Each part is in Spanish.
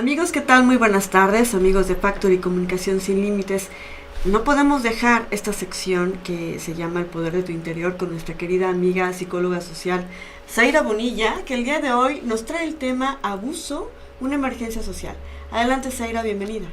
Amigos, ¿qué tal? Muy buenas tardes, amigos de Factory Comunicación Sin Límites. No podemos dejar esta sección que se llama El Poder de tu Interior con nuestra querida amiga psicóloga social Zaira Bonilla, que el día de hoy nos trae el tema abuso, una emergencia social. Adelante, Zaira, bienvenida.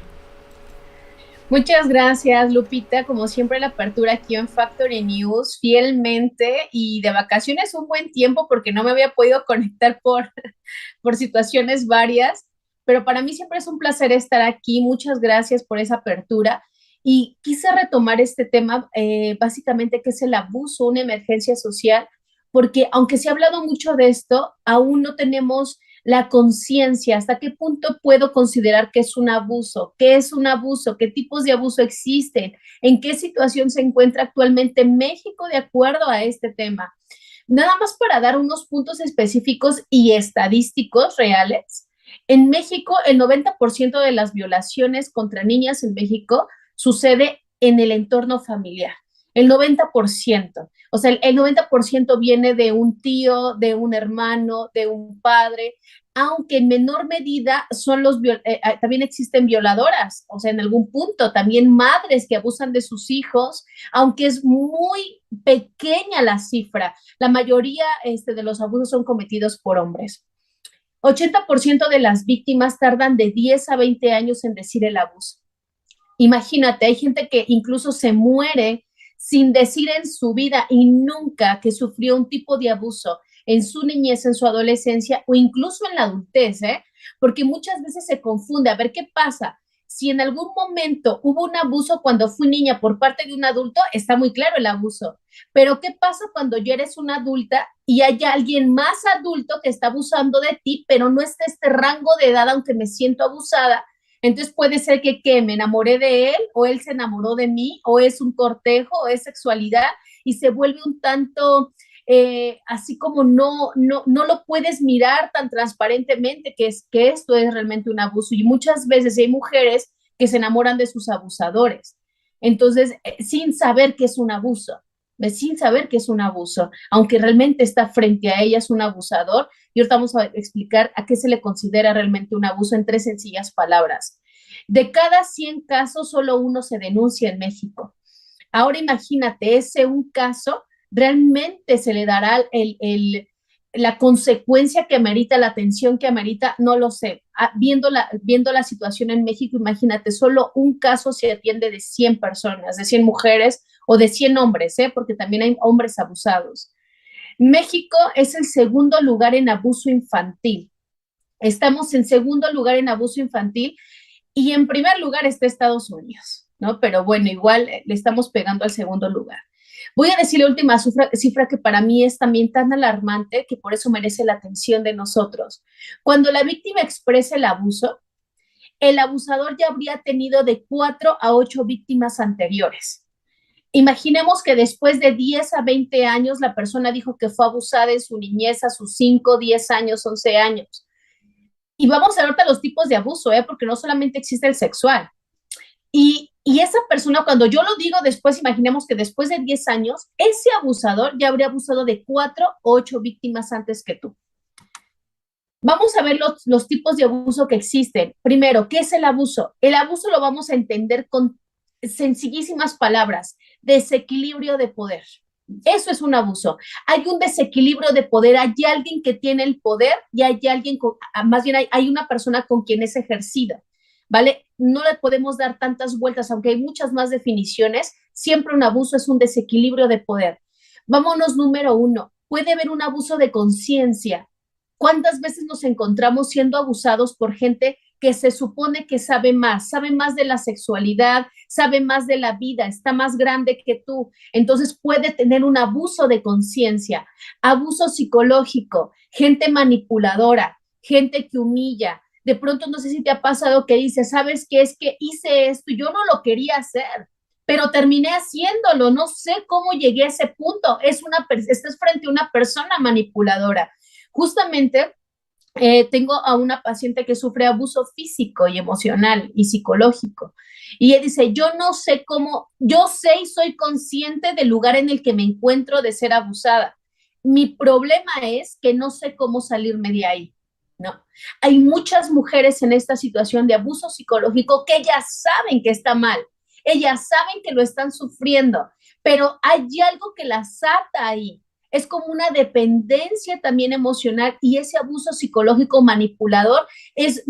Muchas gracias, Lupita. Como siempre, la apertura aquí en Factory News, fielmente y de vacaciones un buen tiempo porque no me había podido conectar por situaciones varias, pero para mí siempre es un placer estar aquí. Muchas gracias por esa apertura. Y quise retomar este tema, básicamente, que es el abuso, una emergencia social, porque aunque se ha hablado mucho de esto, aún no tenemos la conciencia, hasta qué punto puedo considerar que es un abuso, qué es un abuso, qué tipos de abuso existen, en qué situación se encuentra actualmente México de acuerdo a este tema. Nada más para dar unos puntos específicos y estadísticos reales. En México, el 90% de las violaciones contra niñas en México sucede en el entorno familiar. El 90%. O sea, el 90% viene de un tío, de un hermano, de un padre, aunque en menor medida son también existen violadoras, o sea, en algún punto también madres que abusan de sus hijos, aunque es muy pequeña la cifra, la mayoría de los abusos son cometidos por hombres. 80% de las víctimas tardan de 10 a 20 años en decir el abuso. Imagínate, hay gente que incluso se muere sin decir en su vida y nunca que sufrió un tipo de abuso en su niñez, en su adolescencia o incluso en la adultez, ¿eh? Porque muchas veces se confunde. A ver qué pasa. Si en algún momento hubo un abuso cuando fui niña por parte de un adulto, está muy claro el abuso. Pero ¿qué pasa cuando ya eres una adulta y hay alguien más adulto que está abusando de ti, pero no está este rango de edad, aunque me siento abusada? Entonces puede ser que me enamoré de él o él se enamoró de mí o es un cortejo o es sexualidad y se vuelve un tanto así como no lo puedes mirar tan transparentemente que esto es realmente un abuso. Y muchas veces hay mujeres que se enamoran de sus abusadores. Entonces, sin saber que es un abuso, sin saber que es un abuso, aunque realmente está frente a ellas un abusador, y ahorita vamos a explicar a qué se le considera realmente un abuso en tres sencillas palabras. De cada 100 casos, solo uno se denuncia en México. Ahora imagínate, ese un caso realmente se le dará la consecuencia que amerita, la atención que amerita, no lo sé. Viendo la situación en México, imagínate, solo un caso se atiende de 100 personas, de 100 mujeres o de 100 hombres, porque también hay hombres abusados. México es el segundo lugar en abuso infantil. Estamos en segundo lugar en abuso infantil y en primer lugar está Estados Unidos, ¿no? Pero bueno, igual le estamos pegando al segundo lugar. Voy a decir la última cifra que para mí es también tan alarmante que por eso merece la atención de nosotros. Cuando la víctima expresa el abuso, el abusador ya habría tenido de 4 a 8 víctimas anteriores. Imaginemos que después de 10 a 20 años la persona dijo que fue abusada en su niñez a sus 5, 10 años, 11 años. Y vamos a ver ahorita los tipos de abuso, porque no solamente existe el sexual. Y esa persona, cuando yo lo digo después, imaginemos que después de 10 años, ese abusador ya habría abusado de 4 o 8 víctimas antes que tú. Vamos a ver los tipos de abuso que existen. Primero, ¿qué es el abuso? El abuso lo vamos a entender con sencillísimas palabras: desequilibrio de poder. Eso es un abuso. Hay un desequilibrio de poder, hay alguien que tiene el poder y hay alguien, más bien hay una persona con quien es ejercida, ¿vale? No le podemos dar tantas vueltas, aunque hay muchas más definiciones, siempre un abuso es un desequilibrio de poder. Vámonos número uno, puede haber un abuso de conciencia. ¿Cuántas veces nos encontramos siendo abusados por gente que se supone que sabe más de la sexualidad, sabe más de la vida, está más grande que tú? Entonces puede tener un abuso de conciencia, abuso psicológico, gente manipuladora, gente que humilla. De pronto, no sé si te ha pasado que dices, ¿sabes qué? Es que hice esto y yo no lo quería hacer, pero terminé haciéndolo, no sé cómo llegué a ese punto. Estás frente a una persona manipuladora. Justamente tengo a una paciente que sufre abuso físico y emocional y psicológico. Y ella dice, yo no sé cómo, yo sé y soy consciente del lugar en el que me encuentro de ser abusada. Mi problema es que no sé cómo salirme de ahí. ¿no? Hay muchas mujeres en esta situación de abuso psicológico que ellas saben que está mal, ellas saben que lo están sufriendo, pero hay algo que las ata ahí. Es como una dependencia también emocional y ese abuso psicológico manipulador es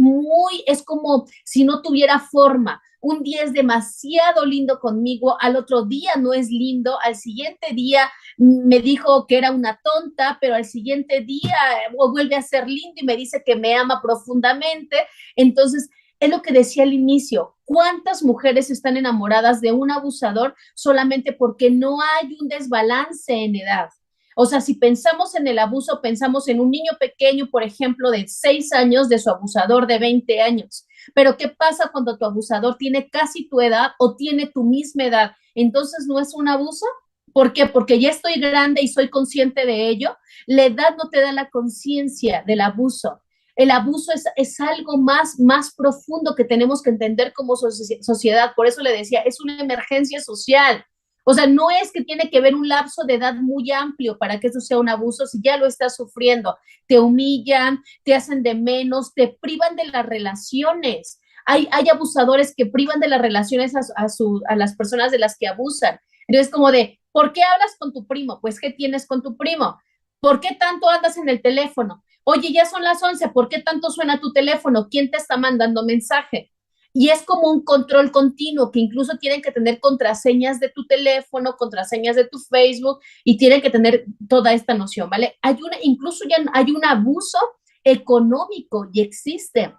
como si no tuviera forma. Un día es demasiado lindo conmigo, al otro día no es lindo, al siguiente día me dijo que era una tonta, pero al siguiente día vuelve a ser lindo y me dice que me ama profundamente. Entonces, es lo que decía al inicio, ¿cuántas mujeres están enamoradas de un abusador solamente porque no hay un desbalance en edad? O sea, si pensamos en el abuso, pensamos en un niño pequeño, por ejemplo, de 6 años, de su abusador de 20 años. Pero ¿qué pasa cuando tu abusador tiene casi tu edad o tiene tu misma edad? Entonces, ¿no es un abuso? ¿Por qué? Porque ya estoy grande y soy consciente de ello. La edad no te da la conciencia del abuso. El abuso es algo más profundo que tenemos que entender como sociedad. Por eso le decía, es una emergencia social. O sea, no es que tiene que haber un lapso de edad muy amplio para que eso sea un abuso si ya lo estás sufriendo. Te humillan, te hacen de menos, te privan de las relaciones. Hay abusadores que privan de las relaciones a las personas de las que abusan. Entonces, como de, ¿por qué hablas con tu primo? Pues, ¿qué tienes con tu primo? ¿Por qué tanto andas en el teléfono? Oye, ya son las 11, ¿por qué tanto suena tu teléfono? ¿Quién te está mandando mensaje? Y es como un control continuo que incluso tienen que tener contraseñas de tu teléfono, contraseñas de tu Facebook y tienen que tener toda esta noción, ¿vale? Incluso ya hay un abuso económico y existe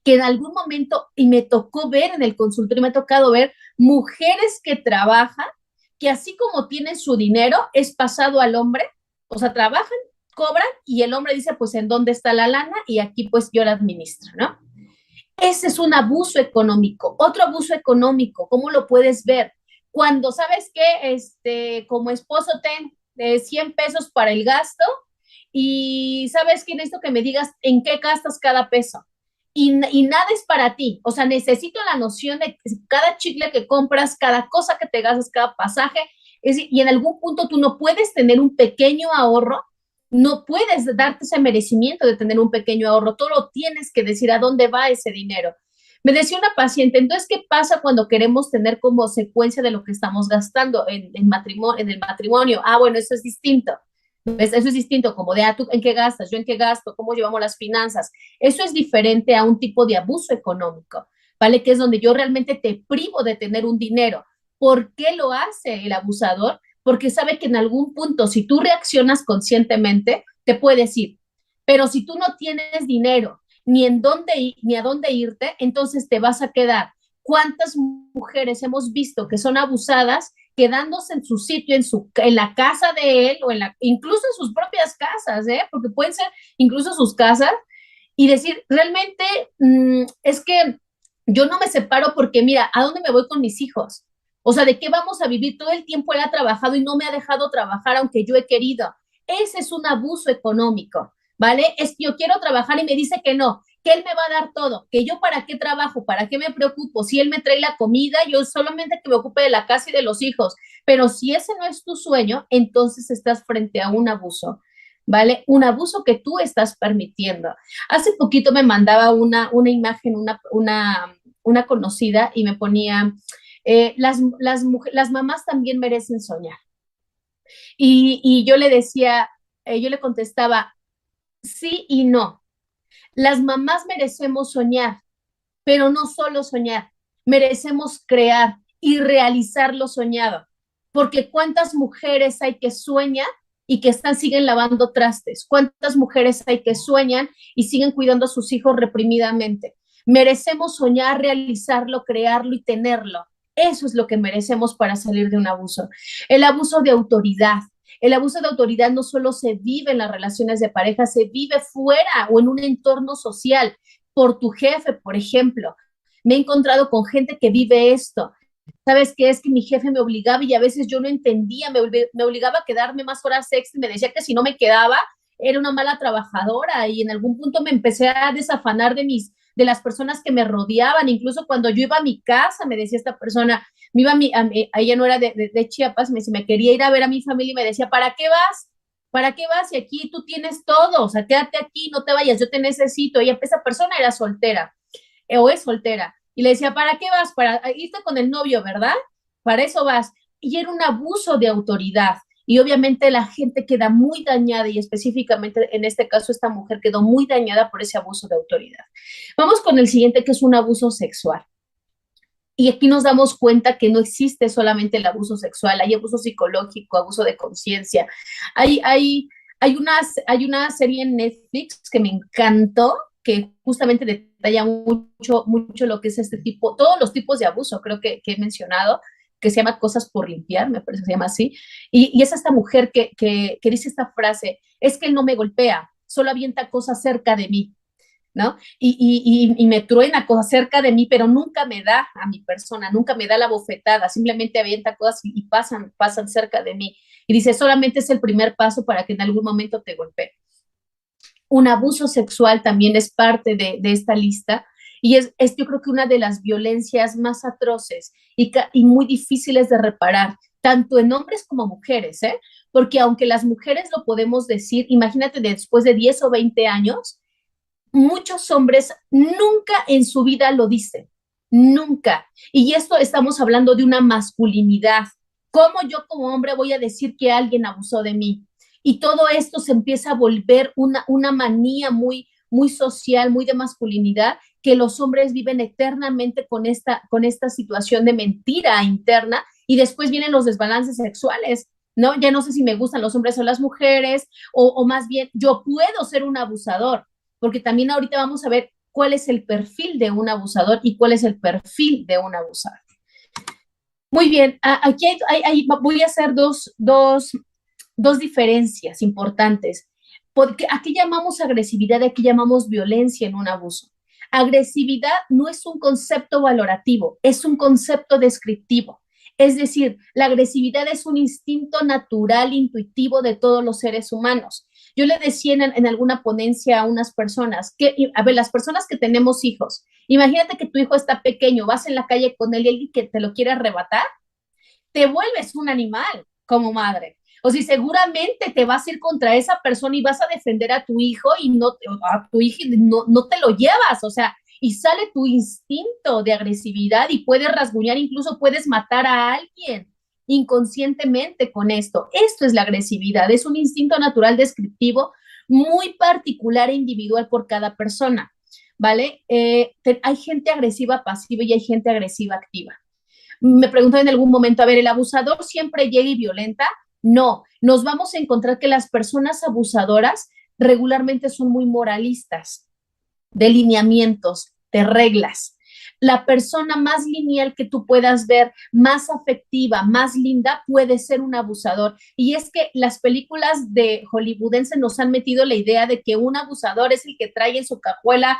que en algún momento, y me tocó ver en el consultorio, me ha tocado ver mujeres que trabajan, que así como tienen su dinero, es pasado al hombre, o sea, trabajan, cobran, y el hombre dice, pues, ¿en dónde está la lana? Y aquí, pues, yo la administro, ¿no? Ese es un abuso económico. Otro abuso económico, ¿cómo lo puedes ver? Cuando sabes que como esposo ten 100 pesos para el gasto y sabes que necesito que me digas en qué gastas cada peso. Y nada es para ti. O sea, necesito la noción de cada chicle que compras, cada cosa que te gastas, cada pasaje. Y en algún punto tú no puedes tener un pequeño ahorro, no puedes darte ese merecimiento de tener un pequeño ahorro, tú lo tienes que decir a dónde va ese dinero. Me decía una paciente, entonces, ¿qué pasa cuando queremos tener como secuencia de lo que estamos gastando en el matrimonio? Ah, bueno, eso es distinto. Eso es distinto, como de, ¿tú en qué gastas? ¿Yo en qué gasto? ¿Cómo llevamos las finanzas? Eso es diferente a un tipo de abuso económico, ¿vale? Que es donde yo realmente te privo de tener un dinero. ¿Por qué lo hace el abusador? Porque sabe que en algún punto, si tú reaccionas conscientemente, te puedes ir. Pero si tú no tienes dinero ni a dónde irte, entonces te vas a quedar. ¿Cuántas mujeres hemos visto que son abusadas quedándose en su sitio, en la casa de él o incluso en sus propias casas, porque pueden ser incluso sus casas, y decir, realmente es que yo no me separo porque, mira, ¿a dónde me voy con mis hijos? O sea, ¿de qué vamos a vivir? Todo el tiempo él ha trabajado y no me ha dejado trabajar aunque yo he querido. Ese es un abuso económico, ¿vale? Es que yo quiero trabajar y me dice que él me va a dar todo, que yo para qué trabajo, para qué me preocupo, si él me trae la comida, yo solamente que me ocupe de la casa y de los hijos. Pero si ese no es tu sueño, entonces estás frente a un abuso, ¿vale? Un abuso que tú estás permitiendo. Hace poquito me mandaba una imagen, una conocida y me ponía, las mamás también merecen soñar. Y yo le decía, yo le contestaba, sí y no. Las mamás merecemos soñar, pero no solo soñar, merecemos crear y realizar lo soñado. Porque cuántas mujeres hay que sueñan y que siguen lavando trastes, cuántas mujeres hay que sueñan y siguen cuidando a sus hijos reprimidamente. Merecemos soñar, realizarlo, crearlo y tenerlo. Eso es lo que merecemos para salir de un abuso. El abuso de autoridad. El abuso de autoridad no solo se vive en las relaciones de pareja, se vive fuera o en un entorno social, por tu jefe, por ejemplo. Me he encontrado con gente que vive esto. ¿Sabes qué? Es que mi jefe me obligaba y a veces yo no entendía, me obligaba a quedarme más horas extra y me decía que si no me quedaba era una mala trabajadora y en algún punto me empecé a desafanar de las personas que me rodeaban, incluso cuando yo iba a mi casa, me decía esta persona, ella no era de Chiapas, me quería ir a ver a mi familia y me decía, ¿para qué vas? ¿para qué vas? Y aquí tú tienes todo, o sea, quédate aquí, no te vayas, yo te necesito. Y esa persona era soltera, o es soltera. Y le decía, ¿para qué vas? Para irte con el novio, ¿verdad? Para eso vas. Y era un abuso de autoridad. Y obviamente la gente queda muy dañada y específicamente en este caso esta mujer quedó muy dañada por ese abuso de autoridad. Vamos con el siguiente que es un abuso sexual. Y aquí nos damos cuenta que no existe solamente el abuso sexual, hay abuso psicológico, abuso de conciencia. Hay, hay, hay una serie en Netflix que me encantó, que justamente detalla mucho lo que es este tipo, todos los tipos de abuso, creo que he mencionado, que se llama Cosas por limpiar, me parece que se llama así. Y es esta mujer que dice esta frase, es que él no me golpea, solo avienta cosas cerca de mí. ¿No? Y me truena cosas cerca de mí, pero nunca me da a mi persona, nunca me da la bofetada, simplemente avienta cosas y pasan cerca de mí. Y dice, solamente es el primer paso para que en algún momento te golpee. Un abuso sexual también es parte de esta lista y es yo creo que una de las violencias más atroces y muy difíciles de reparar, tanto en hombres como mujeres, ¿eh? Porque aunque las mujeres lo podemos decir, imagínate después de 10 o 20 años, muchos hombres nunca en su vida lo dicen, nunca. Y esto estamos hablando de una masculinidad. ¿Cómo yo como hombre voy a decir que alguien abusó de mí? Y todo esto se empieza a volver una manía muy social, muy de masculinidad, que los hombres viven eternamente con esta situación de mentira interna y después vienen los desbalances sexuales. ¿No? Ya no sé si me gustan los hombres o las mujeres, o más bien yo puedo ser un abusador, porque también ahorita vamos a ver cuál es el perfil de un abusador y cuál es el perfil de un abusador. Muy bien, aquí voy a hacer dos diferencias importantes. Porque aquí llamamos agresividad y aquí llamamos violencia en un abuso. Agresividad no es un concepto valorativo, es un concepto descriptivo. Es decir, la agresividad es un instinto natural, intuitivo de todos los seres humanos. Yo le decía en alguna ponencia a unas personas que, a ver, las personas que tenemos hijos, imagínate que tu hijo está pequeño, vas en la calle con él y alguien que te lo quiere arrebatar, te vuelves un animal como madre. O si seguramente te vas a ir contra esa persona y vas a defender a tu hijo y a tu hija no te lo llevas, o sea, y sale tu instinto de agresividad y puedes rasguñar, incluso puedes matar a alguien inconscientemente con esto. Esto es la agresividad, es un instinto natural descriptivo muy particular e individual por cada persona, ¿vale? Hay gente agresiva pasiva y hay gente agresiva activa. Me preguntaba en algún momento, a ver, ¿el abusador siempre llega y violenta? No, nos vamos a encontrar que las personas abusadoras regularmente son muy moralistas, de lineamientos, de reglas. La persona más lineal que tú puedas ver, más afectiva, más linda, puede ser un abusador. Y es que las películas de hollywoodense nos han metido la idea de que un abusador es el que trae en su cajuela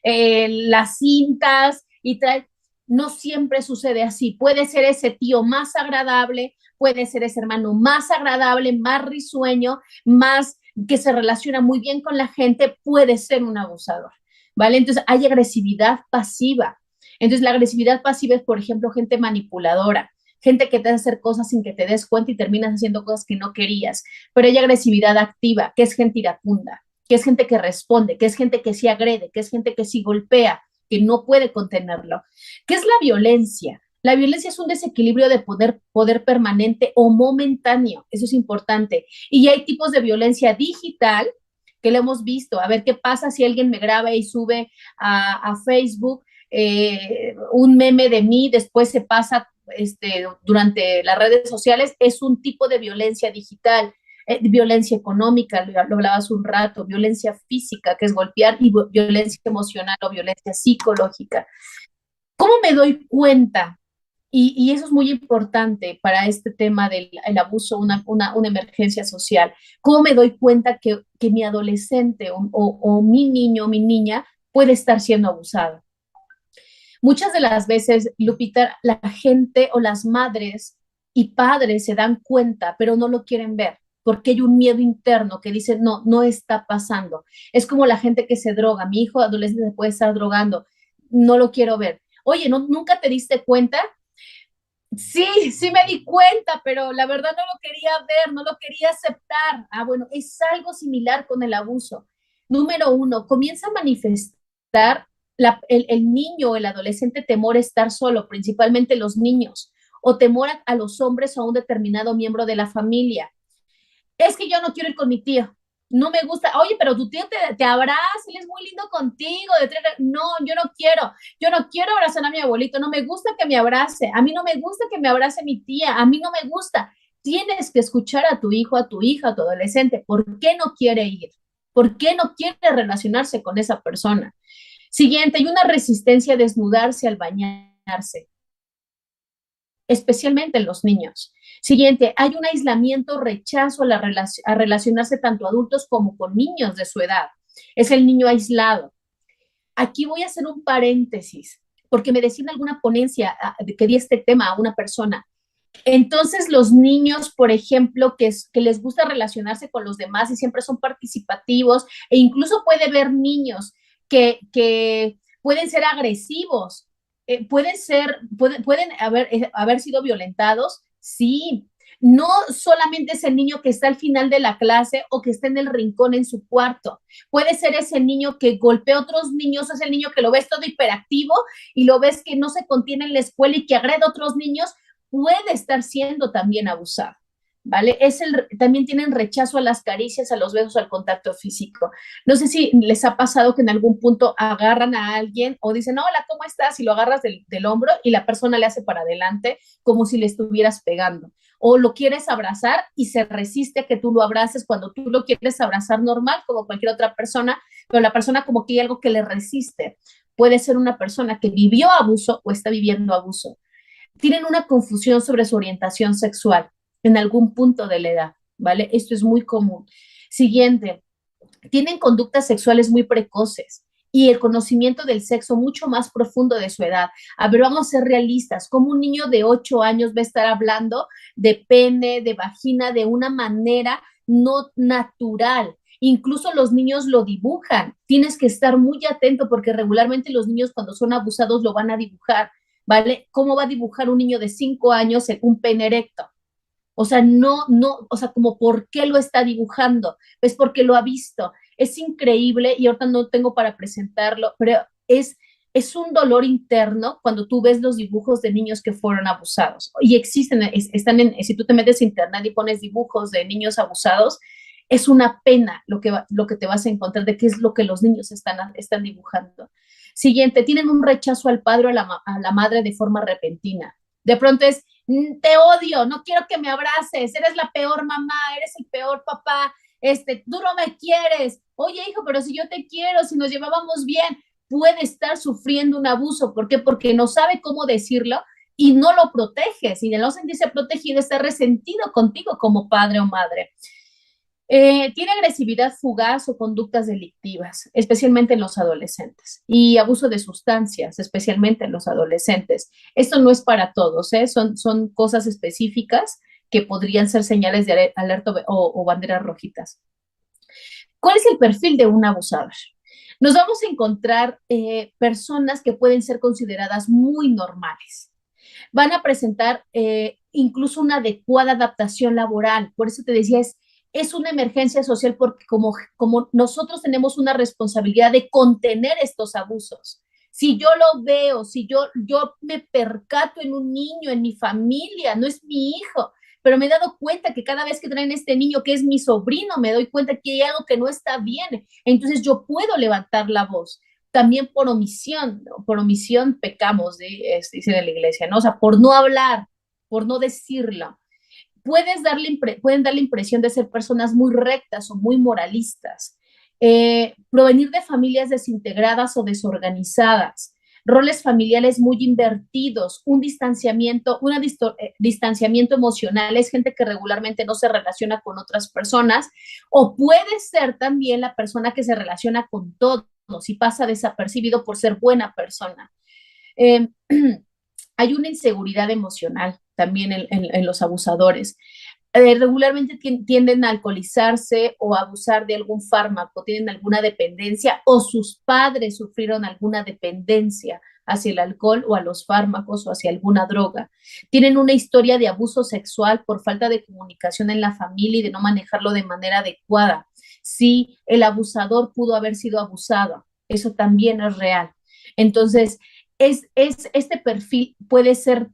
las cintas y trae. No siempre sucede así. Puede ser ese tío más agradable, puede ser ese hermano más agradable, más risueño, más que se relaciona muy bien con la gente, puede ser un abusador, ¿vale? Entonces hay agresividad pasiva. Entonces la agresividad pasiva es, por ejemplo, gente manipuladora, gente que te hace hacer cosas sin que te des cuenta y terminas haciendo cosas que no querías. Pero hay agresividad activa, que es gente iracunda, que es gente que responde, que es gente que sí agrede, que es gente que sí golpea, que no puede contenerlo. ¿Qué es la violencia? La violencia es un desequilibrio de poder permanente o momentáneo, eso es importante. Y hay tipos de violencia digital que lo hemos visto. A ver qué pasa si alguien me graba y sube a Facebook un meme de mí, después se pasa durante las redes sociales. Es un tipo de violencia digital. Violencia económica, lo hablabas un rato, violencia física, que es golpear, y violencia emocional o violencia psicológica. ¿Cómo me doy cuenta? Y eso es muy importante para este tema del el abuso, una emergencia social. ¿Cómo me doy cuenta que mi adolescente o mi niño o mi niña puede estar siendo abusado? Muchas de las veces, Lupita, la gente o las madres y padres se dan cuenta, pero no lo quieren ver, porque hay un miedo interno que dice, no, no está pasando. Es como la gente que se droga. Mi hijo adolescente se puede estar drogando, no lo quiero ver. Oye, ¿no, nunca te diste cuenta? Sí, sí me di cuenta, pero la verdad no lo quería ver, no lo quería aceptar. Ah, bueno, es algo similar con el abuso. Número uno, comienza a manifestar el niño o el adolescente temor a estar solo, principalmente los niños, o temor a los hombres o a un determinado miembro de la familia. Es que yo no quiero ir con mi tío, no me gusta, oye, pero tu tío te abraza, él es muy lindo contigo, no, yo no quiero abrazar a mi abuelito, no me gusta que me abrace, a mí no me gusta que me abrace mi tía, a mí no me gusta. Tienes que escuchar a tu hijo, a tu hija, a tu adolescente, ¿por qué no quiere ir? ¿Por qué no quiere relacionarse con esa persona? Siguiente, hay una resistencia a desnudarse al bañarse, especialmente en los niños. Siguiente, hay un aislamiento, rechazo a relacionarse tanto adultos como con niños de su edad. Es el niño aislado. Aquí voy a hacer un paréntesis, porque me decía en alguna ponencia que di este tema a una persona. Entonces, los niños, por ejemplo, que les gusta relacionarse con los demás y siempre son participativos, e incluso puede ver niños que pueden ser agresivos, pueden haber sido violentados, sí. No solamente es el niño que está al final de la clase o que está en el rincón en su cuarto. Puede ser ese niño que golpea a otros niños, es el niño que lo ves todo hiperactivo y lo ves que no se contiene en la escuela y que agrede a otros niños, puede estar siendo también abusado, ¿vale? También tienen rechazo a las caricias, a los besos, al contacto físico. No sé si les ha pasado que en algún punto agarran a alguien o dicen, hola, ¿cómo estás? Y lo agarras del hombro y la persona le hace para adelante como si le estuvieras pegando. O lo quieres abrazar y se resiste a que tú lo abraces cuando tú lo quieres abrazar normal, como cualquier otra persona, pero la persona como que hay algo que le resiste. Puede ser una persona que vivió abuso o está viviendo abuso. Tienen una confusión sobre su orientación sexual en algún punto de la edad, ¿vale? Esto es muy común. Siguiente, tienen conductas sexuales muy precoces y el conocimiento del sexo mucho más profundo de su edad. A ver, vamos a ser realistas. ¿Cómo un niño de 8 años va a estar hablando de pene, de vagina, de una manera no natural? Incluso los niños lo dibujan. Tienes que estar muy atento porque regularmente los niños cuando son abusados lo van a dibujar, ¿vale? ¿Cómo va a dibujar un niño de 5 años un pene erecto? O sea, o sea, como por qué lo está dibujando, es porque lo ha visto. Es increíble y ahorita no tengo para presentarlo, pero es un dolor interno cuando tú ves los dibujos de niños que fueron abusados. Y existen, si tú te metes a internet y pones dibujos de niños abusados, es una pena lo que te vas a encontrar de qué es lo que los niños están dibujando. Siguiente, tienen un rechazo al padre o a la madre de forma repentina. De pronto es, te odio, no quiero que me abraces, eres la peor mamá, eres el peor papá, tú no me quieres, oye hijo, pero si yo te quiero, si nos llevábamos bien, puede estar sufriendo un abuso, ¿por qué? Porque no sabe cómo decirlo y no lo proteges, y de no sentirse protegido está resentido contigo como padre o madre. Tiene agresividad fugaz o conductas delictivas, especialmente en los adolescentes, y abuso de sustancias, especialmente en los adolescentes. Esto no es para todos, ¿eh? Son cosas específicas que podrían ser señales de alerta o banderas rojitas. ¿Cuál es el perfil de un abusador? Nos vamos a encontrar personas que pueden ser consideradas muy normales. Van a presentar incluso una adecuada adaptación laboral. Por eso te decía, es una emergencia social porque como nosotros tenemos una responsabilidad de contener estos abusos. Si yo lo veo, si yo me percato en un niño, en mi familia, no es mi hijo, pero me he dado cuenta que cada vez que traen este niño, que es mi sobrino, me doy cuenta que hay algo que no está bien. Entonces yo puedo levantar la voz. También por omisión, ¿no? Por omisión pecamos, dicen en la iglesia, ¿no? O sea, por no hablar, por no decirlo. Pueden dar la impresión de ser personas muy rectas o muy moralistas, provenir de familias desintegradas o desorganizadas, roles familiares muy invertidos, un distanciamiento emocional, es gente que regularmente no se relaciona con otras personas, o puede ser también la persona que se relaciona con todos y pasa desapercibido por ser buena persona. Eh, hay una inseguridad emocional también en los abusadores. regularmente tienden a alcoholizarse o a abusar de algún fármaco, tienen alguna dependencia o sus padres sufrieron alguna dependencia hacia el alcohol o a los fármacos o hacia alguna droga. Tienen una historia de abuso sexual por falta de comunicación en la familia y de no manejarlo de manera adecuada. Si el abusador pudo haber sido abusado, eso también es real. Entonces, este perfil puede ser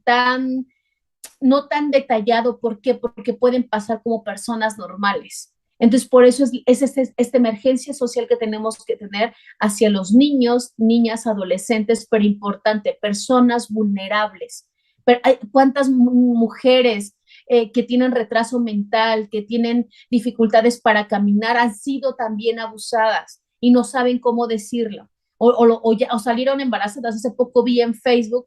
no tan detallado. ¿Por qué? Porque pueden pasar como personas normales. Entonces, por eso es esta emergencia social que tenemos que tener hacia los niños, niñas, adolescentes, pero importante, personas vulnerables. Pero ¿cuántas mujeres que tienen retraso mental, que tienen dificultades para caminar, han sido también abusadas y no saben cómo decirlo? O salieron embarazadas? Hace poco vi en Facebook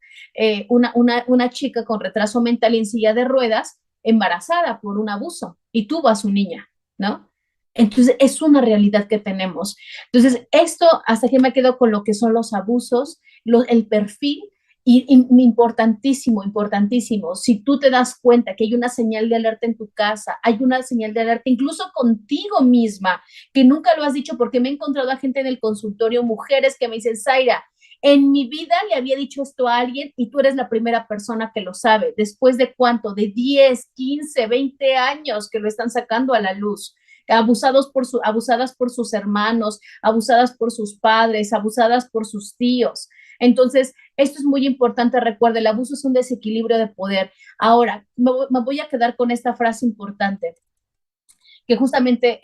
una chica con retraso mental y en silla de ruedas, embarazada por un abuso, y tuvo a su niña, ¿no? Entonces, es una realidad que tenemos. Entonces, esto, hasta que me quedo con lo que son los abusos, el perfil, y importantísimo, importantísimo, si tú te das cuenta que hay una señal de alerta en tu casa, hay una señal de alerta incluso contigo misma, que nunca lo has dicho, porque me he encontrado a gente en el consultorio, mujeres que me dicen, Zaira, en mi vida le había dicho esto a alguien y tú eres la primera persona que lo sabe. ¿Después de cuánto? De 10, 15, 20 años que lo están sacando a la luz. Abusadas por sus hermanos, abusadas por sus padres, abusadas por sus tíos. Entonces, esto es muy importante. Recuerda, el abuso es un desequilibrio de poder. Ahora, me voy a quedar con esta frase importante, que justamente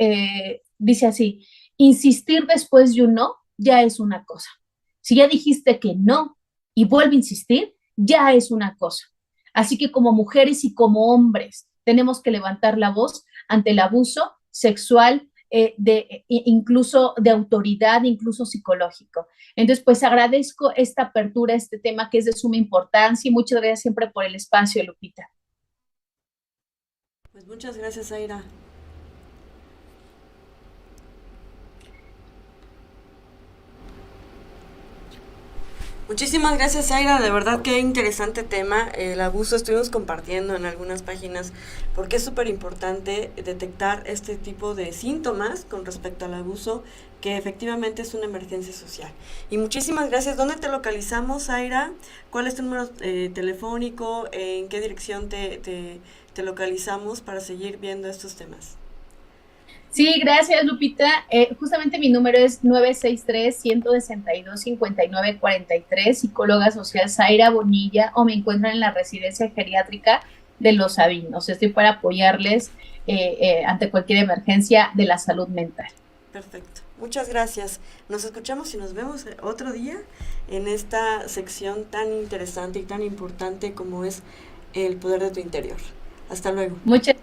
dice así: insistir después de un no ya es una cosa. Si ya dijiste que no y vuelve a insistir, ya es una cosa. Así que como mujeres y como hombres tenemos que levantar la voz ante el abuso sexual, incluso de autoridad, incluso psicológico. Entonces, pues agradezco esta apertura, este tema que es de suma importancia, y muchas gracias siempre por el espacio, Lupita. Pues muchas gracias, Zaira. Muchísimas gracias, Zaira, de verdad qué interesante tema. El abuso estuvimos compartiendo en algunas páginas porque es súper importante detectar este tipo de síntomas con respecto al abuso, que efectivamente es una emergencia social. Y muchísimas gracias. ¿Dónde te localizamos, Zaira? ¿Cuál es tu número telefónico? ¿En qué dirección te localizamos para seguir viendo estos temas? Sí, gracias, Lupita. Justamente mi número es 963-162-5943, psicóloga social Zaira Bonilla, o me encuentran en la residencia geriátrica de Los Sabinos. Estoy para apoyarles ante cualquier emergencia de la salud mental. Perfecto. Muchas gracias. Nos escuchamos y nos vemos otro día en esta sección tan interesante y tan importante como es el poder de tu interior. Hasta luego. Muchas